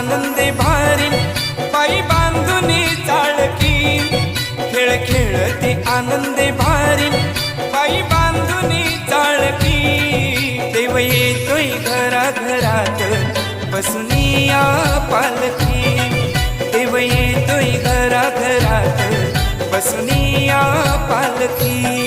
आनंदे भारी पायी बांधुनी चाळकी खेळ खेळती आनंदे भारी पायी बांधुनी चाळकी देव येतोय घराघरात बसुनिया पालखी देव येतोय घराघरात बसुनिया पालखी